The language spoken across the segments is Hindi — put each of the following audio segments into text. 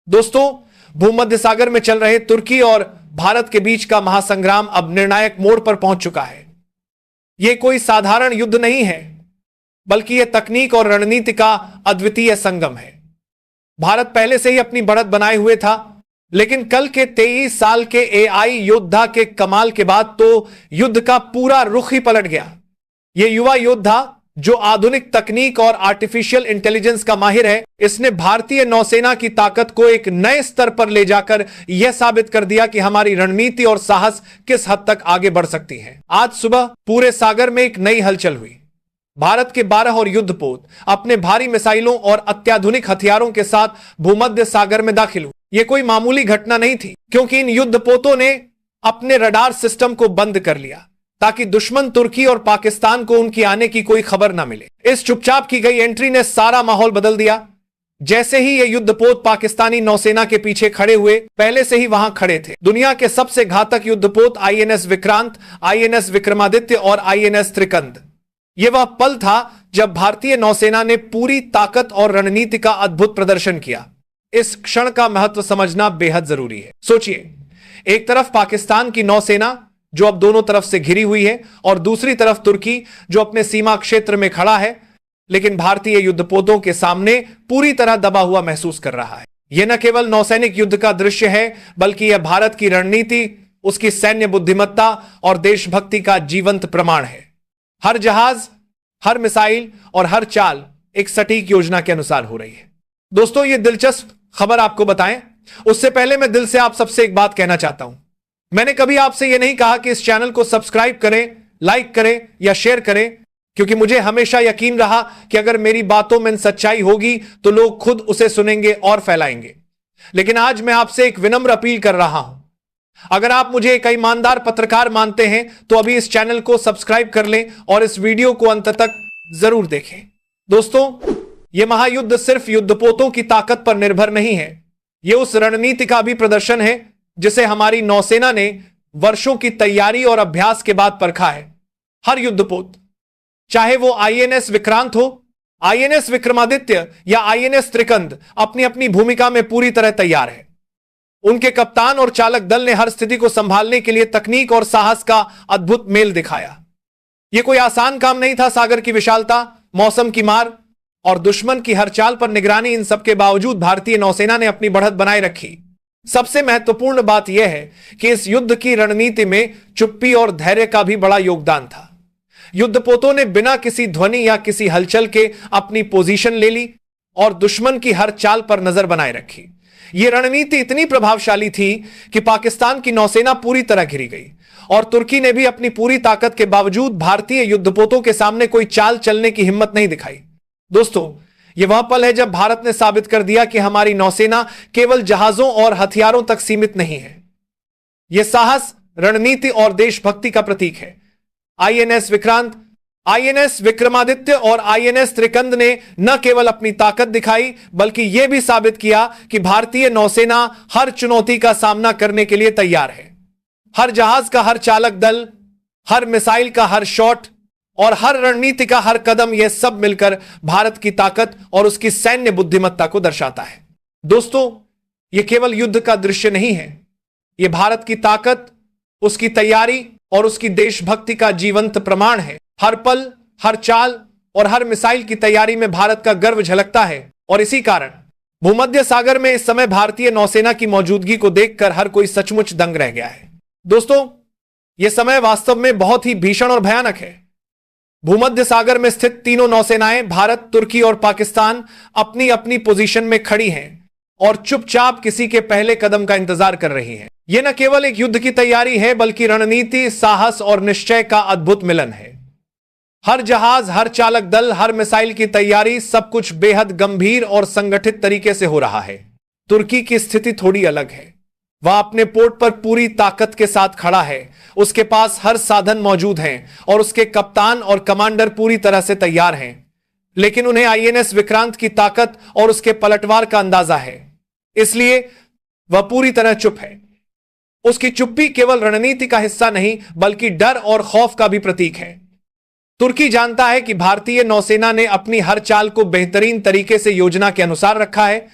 दोस्तों, भूमध्य सागर में चल रहे तुर्की और भारत के बीच का महासंग्राम अब निर्णायक मोड़ पर पहुंच चुका है। यह कोई साधारण युद्ध नहीं है, बल्कि यह तकनीक और रणनीति का अद्वितीय संगम है। भारत पहले से ही अपनी बढ़त बनाए हुए था, लेकिन कल के 23 साल के एआई योद्धा के कमाल के बाद तो युद्ध का पूरा रुख ही पलट गया। यह युवा योद्धा जो आधुनिक तकनीक और आर्टिफिशियल इंटेलिजेंस का माहिर है, इसने भारतीय नौसेना की ताकत को एक नए स्तर पर ले जाकर यह साबित कर दिया कि हमारी रणनीति और साहस किस हद तक आगे बढ़ सकती है। आज सुबह पूरे सागर में एक नई हलचल हुई। भारत के 12 और युद्धपोत अपने भारी मिसाइलों और अत्याधुनिक हथियारों के साथ भूमध्य सागर में दाखिल हुए। यह कोई मामूली घटना नहीं थी, क्योंकि इन युद्धपोतों ने अपने रडार सिस्टम को बंद कर लिया ताकि दुश्मन तुर्की और पाकिस्तान को उनकी आने की कोई खबर ना मिले। इस चुपचाप की गई एंट्री ने सारा माहौल बदल दिया। जैसे ही ये युद्धपोत पाकिस्तानी नौसेना के पीछे खड़े हुए, पहले से ही वहां खड़े थे दुनिया के सबसे घातक युद्धपोत आईएनएस विक्रांत, आईएनएस विक्रमादित्य और आईएनएस त्रिकंद। यह वह पल था जब भारतीय नौसेना ने पूरी ताकत और रणनीति का अद्भुत प्रदर्शन किया। इस क्षण का महत्व समझना बेहद जरूरी है। सोचिए, एक तरफ पाकिस्तान की नौसेना जो अब दोनों तरफ से घिरी हुई है, और दूसरी तरफ तुर्की जो अपने सीमा क्षेत्र में खड़ा है, लेकिन भारतीय युद्धपोतों के सामने पूरी तरह दबा हुआ महसूस कर रहा है। यह न केवल नौसैनिक युद्ध का दृश्य है, बल्कि यह भारत की रणनीति, उसकी सैन्य बुद्धिमत्ता और देशभक्ति का जीवंत प्रमाण है। हर जहाज, हर मिसाइल और हर चाल एक सटीक योजना के अनुसार हो रही है। दोस्तों, यह दिलचस्प खबर आपको बताएं, उससे पहले मैं दिल से आप सबसे एक बात कहना चाहता हूं। मैंने कभी आपसे यह नहीं कहा कि इस चैनल को सब्सक्राइब करें, लाइक करें या शेयर करें, क्योंकि मुझे हमेशा यकीन रहा कि अगर मेरी बातों में सच्चाई होगी तो लोग खुद उसे सुनेंगे और फैलाएंगे। लेकिन आज मैं आपसे एक विनम्र अपील कर रहा हूं। अगर आप मुझे एक ईमानदार पत्रकार मानते हैं तो अभी इस चैनल को सब्सक्राइब कर लें और इस वीडियो को अंत तक जरूर देखें। दोस्तों, यह महायुद्ध सिर्फ युद्धपोतों की ताकत पर निर्भर नहीं है, यह उस रणनीति का भी प्रदर्शन है जिसे हमारी नौसेना ने वर्षों की तैयारी और अभ्यास के बाद परखा है। हर युद्धपोत, चाहे वो आईएनएस विक्रांत हो, आईएनएस विक्रमादित्य या आईएनएस त्रिकंद, अपनी अपनी भूमिका में पूरी तरह तैयार है। उनके कप्तान और चालक दल ने हर स्थिति को संभालने के लिए तकनीक और साहस का अद्भुत मेल दिखाया। यह कोई आसान काम नहीं था। सागर की विशालता, मौसम की मार और दुश्मन की हर चाल पर निगरानी, इन सबके बावजूद भारतीय नौसेना ने अपनी बढ़त बनाए रखी। सबसे महत्वपूर्ण बात यह है कि इस युद्ध की रणनीति में चुप्पी और धैर्य का भी बड़ा योगदान था। युद्धपोतों ने बिना किसी ध्वनि या किसी हलचल के अपनी पोजीशन ले ली और दुश्मन की हर चाल पर नजर बनाए रखी। यह रणनीति इतनी प्रभावशाली थी कि पाकिस्तान की नौसेना पूरी तरह घिरी गई, और तुर्की ने भी अपनी पूरी ताकत के बावजूद भारतीय युद्धपोतों के सामने कोई चाल चलने की हिम्मत नहीं दिखाई। दोस्तों, यह वह पल है जब भारत ने साबित कर दिया कि हमारी नौसेना केवल जहाजों और हथियारों तक सीमित नहीं है। यह साहस, रणनीति और देशभक्ति का प्रतीक है। आईएनएस विक्रांत, आईएनएस विक्रमादित्य और आईएनएस त्रिकंद ने न केवल अपनी ताकत दिखाई, बल्कि यह भी साबित किया कि भारतीय नौसेना हर चुनौती का सामना करने के लिए तैयार है। हर जहाज का हर चालक दल, हर मिसाइल का हर शॉट और हर रणनीति का हर कदम, यह सब मिलकर भारत की ताकत और उसकी सैन्य बुद्धिमत्ता को दर्शाता है। दोस्तों, यह केवल युद्ध का दृश्य नहीं है, यह भारत की ताकत, उसकी तैयारी और उसकी देशभक्ति का जीवंत प्रमाण है। हर पल, हर चाल और हर मिसाइल की तैयारी में भारत का गर्व झलकता है, और इसी कारण भूमध्य सागर में इस समय भारतीय नौसेना की मौजूदगी को देखकर हर कोई सचमुच दंग रह गया है। दोस्तों, यह समय वास्तव में बहुत ही भीषण और भयानक है। भूमध्य सागर में स्थित तीनों नौसेनाएं, भारत, तुर्की और पाकिस्तान, अपनी अपनी पोजीशन में खड़ी हैं और चुपचाप किसी के पहले कदम का इंतजार कर रही हैं। यह न केवल एक युद्ध की तैयारी है, बल्कि रणनीति, साहस और निश्चय का अद्भुत मिलन है। हर जहाज, हर चालक दल, हर मिसाइल की तैयारी, सब कुछ बेहद गंभीर और संगठित तरीके से हो रहा है। तुर्की की स्थिति थोड़ी अलग है। वह अपने पोर्ट पर पूरी ताकत के साथ खड़ा है, उसके पास हर साधन मौजूद हैं और उसके कप्तान और कमांडर पूरी तरह से तैयार हैं। लेकिन उन्हें आईएनएस विक्रांत की ताकत और उसके पलटवार का अंदाजा है, इसलिए वह पूरी तरह चुप है। उसकी चुप्पी केवल रणनीति का हिस्सा नहीं, बल्कि डर और खौफ का भी प्रतीक है। तुर्की जानता है कि भारतीय नौसेना ने अपनी हर चाल को बेहतरीन तरीके से योजना के अनुसार रखा है,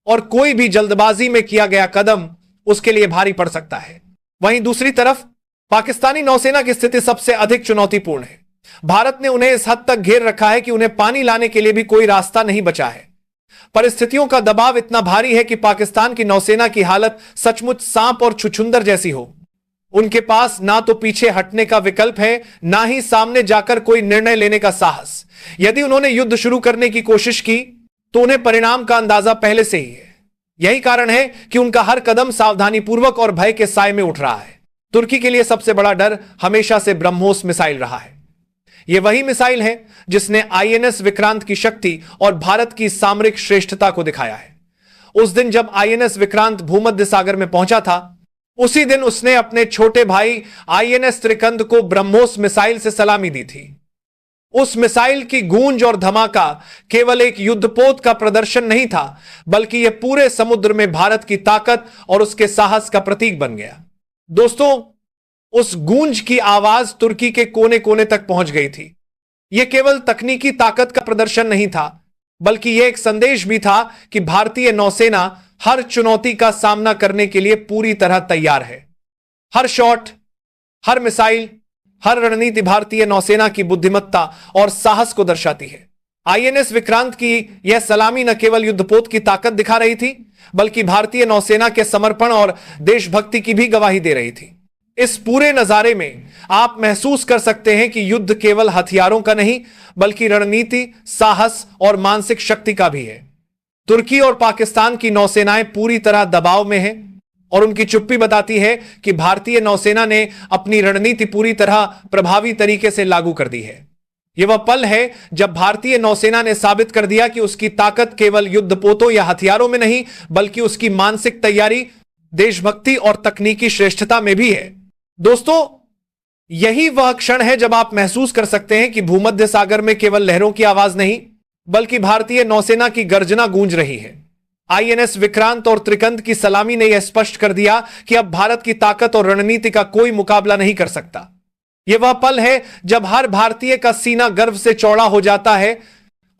और कोई भी जल्दबाजी में किया गया कदम उसके लिए भारी पड़ सकता है। वहीं दूसरी तरफ पाकिस्तानी नौसेना की स्थिति सबसे अधिक चुनौतीपूर्ण है। भारत ने उन्हें इस हद तक घेर रखा है कि उन्हें पानी लाने के लिए भी कोई रास्ता नहीं बचा है। परिस्थितियों का दबाव इतना भारी है कि पाकिस्तान की नौसेना की हालत सचमुच सांप और छुछुंदर जैसी हो। उनके पास ना तो पीछे हटने का विकल्प है, ना ही सामने जाकर कोई निर्णय लेने का साहस। यदि उन्होंने युद्ध शुरू करने की कोशिश की तो उन्हें परिणाम का अंदाजा पहले से ही है। यही कारण है कि उनका हर कदम सावधानीपूर्वक और भय के साए में उठ रहा है। तुर्की के लिए सबसे बड़ा डर हमेशा से ब्रह्मोस मिसाइल रहा है। यह वही मिसाइल है जिसने आईएनएस विक्रांत की शक्ति और भारत की सामरिक श्रेष्ठता को दिखाया है। उस दिन जब आईएनएस विक्रांत भूमध्य सागर में पहुंचा था, उसी दिन उसने अपने छोटे भाई आईएनएस त्रिकंद को ब्रह्मोस मिसाइल से सलामी दी थी। उस मिसाइल की गूंज और धमाका केवल एक युद्धपोत का प्रदर्शन नहीं था, बल्कि यह पूरे समुद्र में भारत की ताकत और उसके साहस का प्रतीक बन गया। दोस्तों, उस गूंज की आवाज तुर्की के कोने कोने तक पहुंच गई थी। यह केवल तकनीकी ताकत का प्रदर्शन नहीं था, बल्कि यह एक संदेश भी था कि भारतीय नौसेना हर चुनौती का सामना करने के लिए पूरी तरह तैयार है। हर शॉट, हर मिसाइल, हर रणनीति भारतीय नौसेना की बुद्धिमत्ता और साहस को दर्शाती है। आईएनएस विक्रांत की यह सलामी न केवल युद्धपोत की ताकत दिखा रही थी, बल्कि भारतीय नौसेना के समर्पण और देशभक्ति की भी गवाही दे रही थी। इस पूरे नजारे में आप महसूस कर सकते हैं कि युद्ध केवल हथियारों का नहीं, बल्कि रणनीति, साहस और मानसिक शक्ति का भी है। तुर्की और पाकिस्तान की नौसेनाएं पूरी तरह दबाव में हैं और उनकी चुप्पी बताती है कि भारतीय नौसेना ने अपनी रणनीति पूरी तरह प्रभावी तरीके से लागू कर दी है। यह वह पल है जब भारतीय नौसेना ने साबित कर दिया कि उसकी ताकत केवल युद्धपोतों या हथियारों में नहीं, बल्कि उसकी मानसिक तैयारी, देशभक्ति और तकनीकी श्रेष्ठता में भी है। दोस्तों, यही वह क्षण है जब आप महसूस कर सकते हैं कि भूमध्य सागर में केवल लहरों की आवाज नहीं, बल्कि भारतीय नौसेना की गर्जना गूंज रही है। आईएनएस विक्रांत और त्रिकंद की सलामी ने यह स्पष्ट कर दिया कि अब भारत की ताकत और रणनीति का कोई मुकाबला नहीं कर सकता। यह वह पल है जब हर भारतीय का सीना गर्व से चौड़ा हो जाता है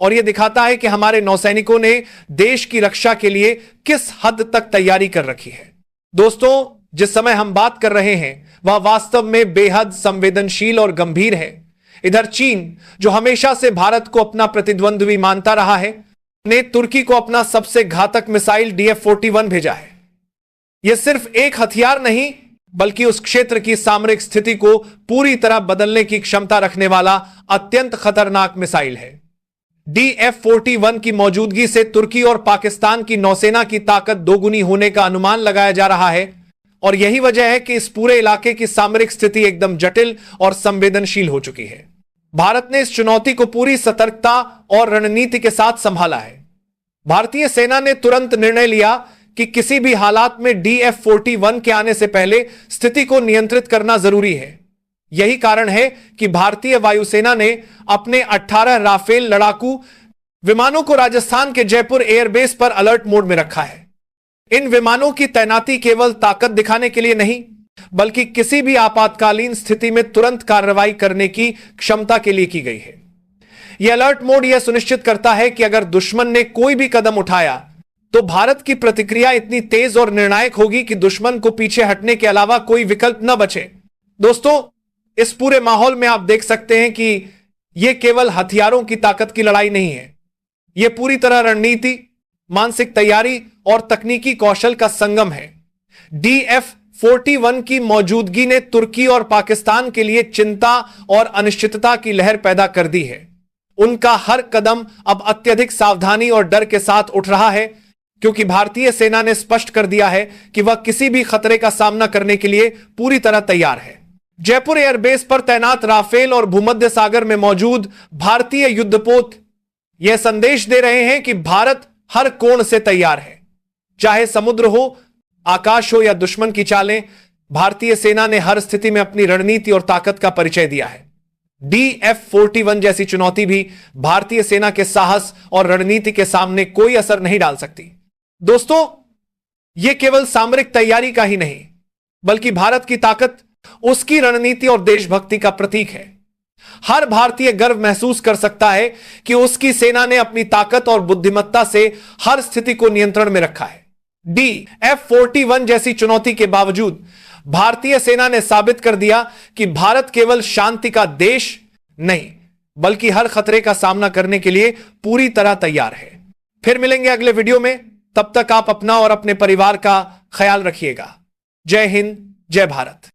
और यह दिखाता है कि हमारे नौसैनिकों ने देश की रक्षा के लिए किस हद तक तैयारी कर रखी है। दोस्तों, जिस समय हम बात कर रहे हैं वह वास्तव में बेहद संवेदनशील और गंभीर है। इधर चीन, जो हमेशा से भारत को अपना प्रतिद्वंद्वी मानता रहा है, ने तुर्की को अपना सबसे घातक मिसाइल DF-41 भेजा है। यह सिर्फ एक हथियार नहीं, बल्कि उस क्षेत्र की सामरिक स्थिति को पूरी तरह बदलने की क्षमता रखने वाला अत्यंत खतरनाक मिसाइल है। DF-41 की मौजूदगी से तुर्की और पाकिस्तान की नौसेना की ताकत दोगुनी होने का अनुमान लगाया जा रहा है और यही वजह है कि इस पूरे इलाके की सामरिक स्थिति एकदम जटिल और संवेदनशील हो चुकी है। भारत ने इस चुनौती को पूरी सतर्कता और रणनीति के साथ संभाला है। भारतीय सेना ने तुरंत निर्णय लिया कि किसी भी हालात में DF-41 के आने से पहले स्थिति को नियंत्रित करना जरूरी है। यही कारण है कि भारतीय वायुसेना ने अपने 18 राफेल लड़ाकू विमानों को राजस्थान के जयपुर एयरबेस पर अलर्ट मोड में रखा है। इन विमानों की तैनाती केवल ताकत दिखाने के लिए नहीं, बल्कि किसी भी आपातकालीन स्थिति में तुरंत कार्रवाई करने की क्षमता के लिए की गई है। यह अलर्ट मोड यह सुनिश्चित करता है कि अगर दुश्मन ने कोई भी कदम उठाया तो भारत की प्रतिक्रिया इतनी तेज और निर्णायक होगी कि दुश्मन को पीछे हटने के अलावा कोई विकल्प न बचे। दोस्तों, इस पूरे माहौल में आप देख सकते हैं कि यह केवल हथियारों की ताकत की लड़ाई नहीं है, यह पूरी तरह रणनीति, मानसिक तैयारी और तकनीकी कौशल का संगम है। DF-41 की मौजूदगी ने तुर्की और पाकिस्तान के लिए चिंता और अनिश्चितता की लहर पैदा कर दी है। उनका हर कदम अब अत्यधिक सावधानी और डर के साथ उठ रहा है, क्योंकि भारतीय सेना ने स्पष्ट कर दिया है कि वह किसी भी खतरे का सामना करने के लिए पूरी तरह तैयार है। जयपुर एयरबेस पर तैनात राफेल और भूमध्य सागर में मौजूद भारतीय युद्धपोत यह संदेश दे रहे हैं कि भारत हर कोण से तैयार है। चाहे समुद्र हो, आकाश हो या दुश्मन की चालें, भारतीय सेना ने हर स्थिति में अपनी रणनीति और ताकत का परिचय दिया है। DF-41 जैसी चुनौती भी भारतीय सेना के साहस और रणनीति के सामने कोई असर नहीं डाल सकती। दोस्तों, यह केवल सामरिक तैयारी का ही नहीं, बल्कि भारत की ताकत, उसकी रणनीति और देशभक्ति का प्रतीक है। हर भारतीय गर्व महसूस कर सकता है कि उसकी सेना ने अपनी ताकत और बुद्धिमत्ता से हर स्थिति को नियंत्रण में रखा है। डी, F-41 जैसी चुनौती के बावजूद भारतीय सेना ने साबित कर दिया कि भारत केवल शांति का देश नहीं बल्कि हर खतरे का सामना करने के लिए पूरी तरह तैयार है। फिर मिलेंगे अगले वीडियो में, तब तक आप अपना और अपने परिवार का ख्याल रखिएगा। जय हिंद, जय भारत।